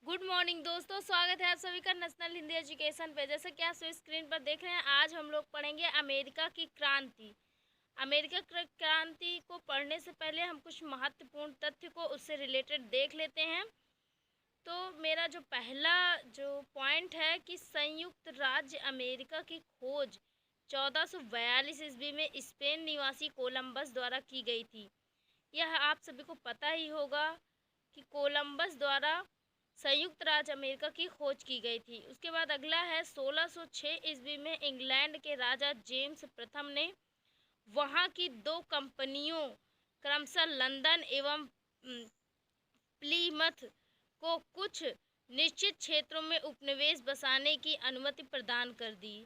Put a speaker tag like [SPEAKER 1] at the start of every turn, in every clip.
[SPEAKER 1] Good morning दोस्तों, स्वागत है आप सभी का नेशनल हिंदी एजुकेशन पे। जैसे कि आप स्क्रीन पर देख रहे हैं, आज हम लोग पढ़ेंगे अमेरिका की क्रांति। अमेरिका की क्रांति को पढ़ने से पहले हम कुछ महत्वपूर्ण तथ्य को उससे रिलेटेड देख लेते हैं। तो मेरा जो पहला जो पॉइंट है कि संयुक्त राज्य अमेरिका की खोज 1442 ईस्वी में स्पेन निवासी कोलंबस द्वारा की गई थी। यह आप सभी को पता ही होगा कि कोलंबस द्वारा संयुक्त राज्य अमेरिका की खोज की गई थी। उसके बाद अगला है 1606 ईस्वी में इंग्लैंड के राजा जेम्स प्रथम ने वहां की दो कंपनियों क्रमशः लंदन एवं प्लीमथ को कुछ निश्चित क्षेत्रों में उपनिवेश बसाने की अनुमति प्रदान कर दी।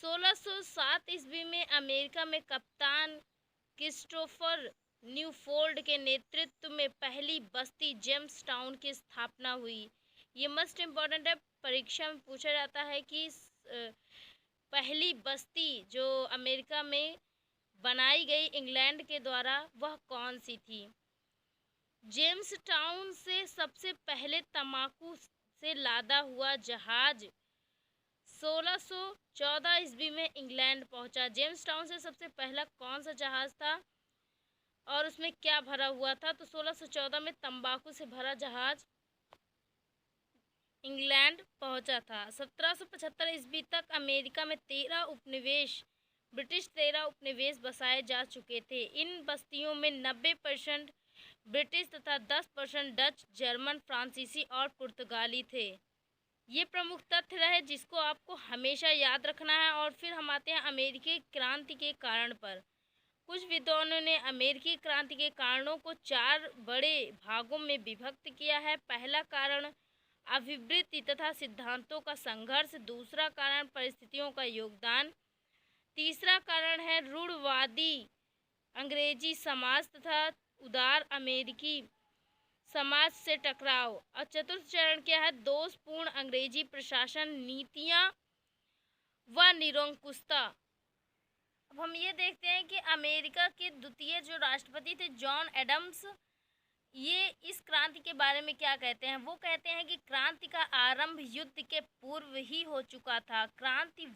[SPEAKER 1] 1607 ईस्वी में अमेरिका में कप्तान क्रिस्टोफर न्यूफोल्ड के नेतृत्व में पहली बस्ती जेम्स टाउन की स्थापना हुई। ये मस्ट इम्पॉर्टेंट है, परीक्षा में पूछा जाता है कि पहली बस्ती जो अमेरिका में बनाई गई इंग्लैंड के द्वारा वह कौन सी थी। जेम्स टाउन से सबसे पहले तंबाकू से लादा हुआ जहाज 1614 ईस्वी में इंग्लैंड पहुंचा। जेम्स टाउन से सबसे पहला कौन सा जहाज था और उसमें क्या भरा हुआ था? तो 1614 में तंबाकू से भरा जहाज इंग्लैंड पहुंचा था। 1775 ईस्वी तक अमेरिका में ब्रिटिश 13 उपनिवेश बसाए जा चुके थे। इन बस्तियों में 90% ब्रिटिश तथा 10% डच, जर्मन, फ्रांसीसी और पुर्तगाली थे। ये प्रमुख तथ्य रहे जिसको आपको हमेशा याद रखना है। और फिर हम आते हैं अमेरिकी क्रांति के कारण पर। कुछ विद्वानों ने अमेरिकी क्रांति के कारणों को 4 बड़े भागों में विभक्त किया है। पहला कारण अभिवृत्ति तथा सिद्धांतों का संघर्ष, दूसरा कारण परिस्थितियों का योगदान, तीसरा कारण है रूढ़वादी अंग्रेजी समाज तथा उदार अमेरिकी समाज से टकराव, और चतुर्थ चरण क्या है? दोषपूर्ण अंग्रेजी प्रशासन, नीतियाँ व निरंकुशता। अब हम ये देखते हैं कि अमेरिका के द्वितीय जो राष्ट्रपति थे जॉन एडम्स, ये इस क्रांति के बारे में क्या कहते हैं? वो कहते हैं कि क्रांति का आरंभ युद्ध के पूर्व ही हो चुका था। क्रांति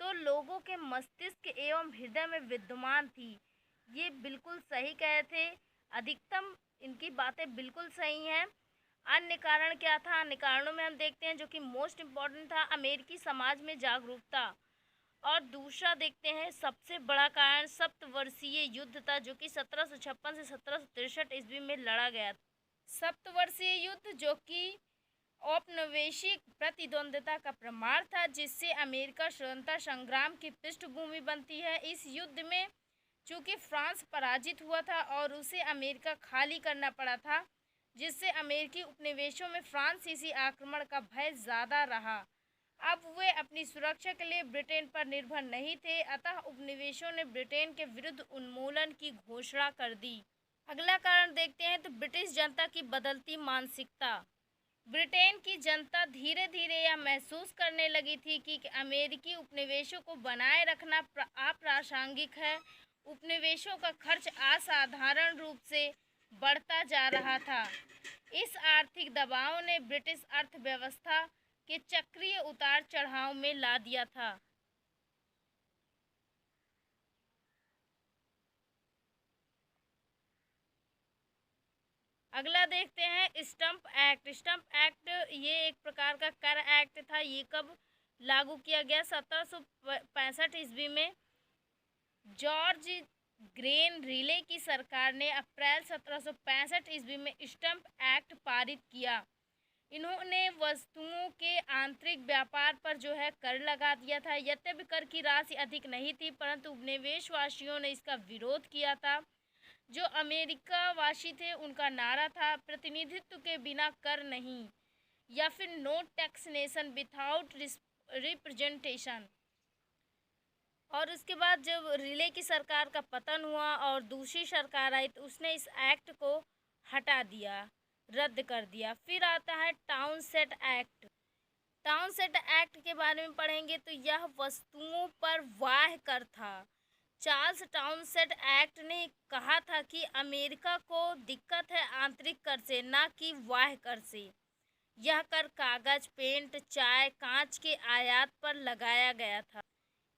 [SPEAKER 1] तो लोगों के मस्तिष्क एवं हृदय में विद्यमान थी। ये बिल्कुल सही कहे थे, अधिकतम इनकी बातें बिल्कुल सही हैं। अन्य कारण क्या था? अन्य कारणों में हम देखते हैं जो कि मोस्ट इम्पॉर्टेंट था अमेरिकी समाज में जागरूकता, और दूसरा देखते हैं सबसे बड़ा कारण सप्तवर्षीय युद्ध था जो कि 1756 से 1763 ईस्वी में लड़ा गया। सप्तवर्षीय युद्ध जो कि औपनिवेशिक प्रतिद्वंद्विता का प्रमाण था, जिससे अमेरिका स्वतंत्रता संग्राम की पृष्ठभूमि बनती है। इस युद्ध में चूँकि फ्रांस पराजित हुआ था और उसे अमेरिका खाली करना पड़ा था, जिससे अमेरिकी उपनिवेशों में फ्रांसीसी आक्रमण का भय ज़्यादा रहा। अब वे अपनी सुरक्षा के लिए ब्रिटेन पर निर्भर नहीं थे, अतः उपनिवेशों ने ब्रिटेन के विरुद्ध उन्मूलन की घोषणा कर दी। अगला कारण देखते हैं तो ब्रिटिश जनता की बदलती मानसिकता। ब्रिटेन की जनता धीरे धीरे यह महसूस करने लगी थी कि अमेरिकी उपनिवेशों को बनाए रखना अप्रासंगिक है। उपनिवेशों का खर्च असाधारण रूप से बढ़ता जा रहा था। इस आर्थिक दबाव ने ब्रिटिश अर्थव्यवस्था के चक्रीय उतार चढ़ाव में ला दिया था। अगला देखते हैं स्टंप एक्ट। स्टंप एक्ट ये एक प्रकार का कर एक्ट था। ये कब लागू किया गया? 1765 ईस्वी में जॉर्ज ग्रेन रिले की सरकार ने अप्रैल 1765 ईस्वी में स्टंप एक्ट पारित किया। इन्होंने वस्तुओं के आंतरिक व्यापार पर जो है कर लगा दिया था। यद्यपि कर की राशि अधिक नहीं थी, परंतु उपनिवेशवासियों ने इसका विरोध किया था। जो अमेरिका वासी थे उनका नारा था प्रतिनिधित्व के बिना कर नहीं, या फिर नो टैक्सेशन विथआउट रिप्रेजेंटेशन। और उसके बाद जब रिले की सरकार का पतन हुआ और दूसरी सरकार आई तो उसने इस एक्ट को हटा दिया, रद्द कर दिया। फिर आता है टाउनसेट एक्ट। टाउनसेट एक्ट के बारे में पढ़ेंगे तो यह वस्तुओं पर वाह कर था। चार्ल्स टाउनसेंड एक्ट ने कहा था कि अमेरिका को दिक्कत है आंतरिक कर से, ना कि बाह्य कर से। यह कर कागज, पेंट, चाय, कांच के आयात पर लगाया गया था।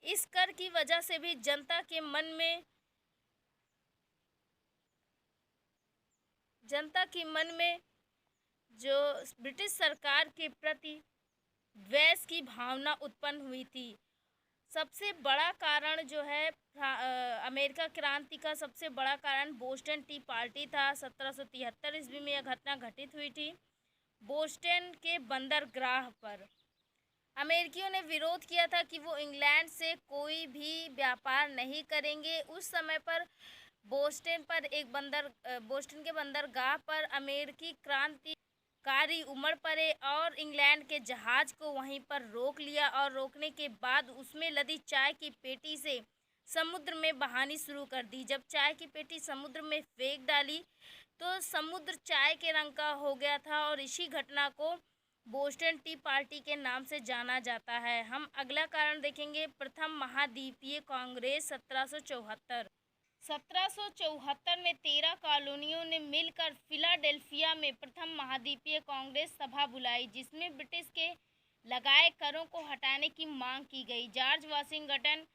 [SPEAKER 1] इस कर की वजह से भी जनता के मन में जो ब्रिटिश सरकार के प्रति द्वेष की भावना उत्पन्न हुई थी। सबसे बड़ा कारण जो है अमेरिका क्रांति का सबसे बड़ा कारण बोस्टन टी पार्टी था। 1773 ईस्वी में यह घटना घटित हुई थी। बोस्टन के बंदरगाह पर अमेरिकियों ने विरोध किया था कि वो इंग्लैंड से कोई भी व्यापार नहीं करेंगे। उस समय पर बोस्टन के बंदरगाह पर अमेरिकी क्रांतिकारी उमड़ पड़े और इंग्लैंड के जहाज को वहीं पर रोक लिया और रोकने के बाद उसमें लदी चाय की पेटी से समुद्र में बहानी शुरू कर दी। जब चाय की पेटी समुद्र में फेंक डाली तो समुद्र चाय के रंग का हो गया था और इसी घटना को बोस्टन टी पार्टी के नाम से जाना जाता है। हम अगला कारण देखेंगे, प्रथम महाद्वीपीय कांग्रेस 1774। 1774 में 13 कॉलोनियों ने मिलकर फिलाडेल्फिया में प्रथम महाद्वीपीय कांग्रेस सभा बुलाई, जिसमें ब्रिटिश के लगाए करों को हटाने की मांग की गई। जॉर्ज वाशिंगटन,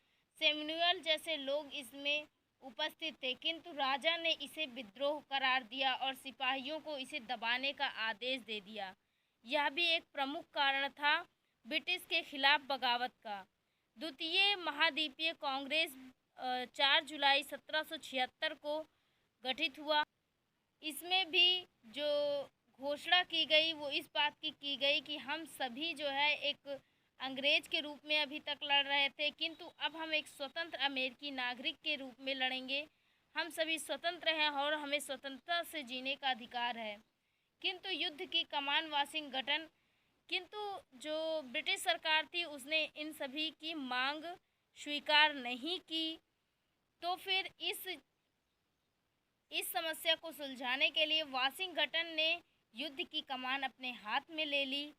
[SPEAKER 1] सैमुअल जैसे लोग इसमें उपस्थित थे, किंतु राजा ने इसे विद्रोह करार दिया और सिपाहियों को इसे दबाने का आदेश दे दिया। यह भी एक प्रमुख कारण था ब्रिटिश के खिलाफ बगावत का। द्वितीय महाद्वीपीय कांग्रेस 4 जुलाई 1776 को गठित हुआ। इसमें भी जो घोषणा की गई वो इस बात की गई कि हम सभी जो है एक अंग्रेज के रूप में अभी तक लड़ रहे थे, किंतु अब हम एक स्वतंत्र अमेरिकी नागरिक के रूप में लड़ेंगे। हम सभी स्वतंत्र हैं और हमें स्वतंत्रता से जीने का अधिकार है। किंतु युद्ध की कमान किंतु जो ब्रिटिश सरकार थी उसने इन सभी की मांग स्वीकार नहीं की। तो फिर इस समस्या को सुलझाने के लिए वाशिंगटन ने युद्ध की कमान अपने हाथ में ले ली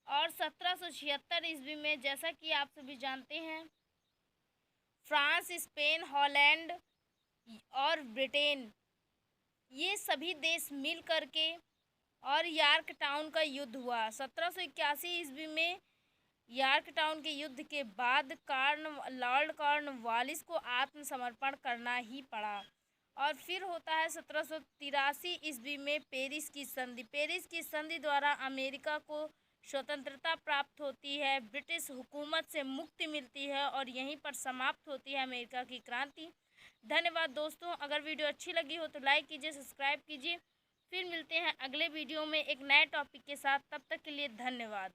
[SPEAKER 1] और 1776 ईस्वी में, जैसा कि आप सभी जानते हैं, फ्रांस, स्पेन, हॉलैंड और ब्रिटेन ये सभी देश मिल करके और यॉर्क टाउन का युद्ध हुआ। 1781 ईस्वी में यॉर्क टाउन के युद्ध के बाद लॉर्ड कॉर्नवालिस को आत्मसमर्पण करना ही पड़ा। और फिर होता है 1783 ईस्वी में पेरिस की संधि। पेरिस की संधि द्वारा अमेरिका को स्वतंत्रता प्राप्त होती है, ब्रिटिश हुकूमत से मुक्ति मिलती है और यहीं पर समाप्त होती है अमेरिका की क्रांति। धन्यवाद दोस्तों। अगर वीडियो अच्छी लगी हो तो लाइक कीजिए, सब्सक्राइब कीजिए। फिर मिलते हैं अगले वीडियो में एक नए टॉपिक के साथ। तब तक के लिए धन्यवाद।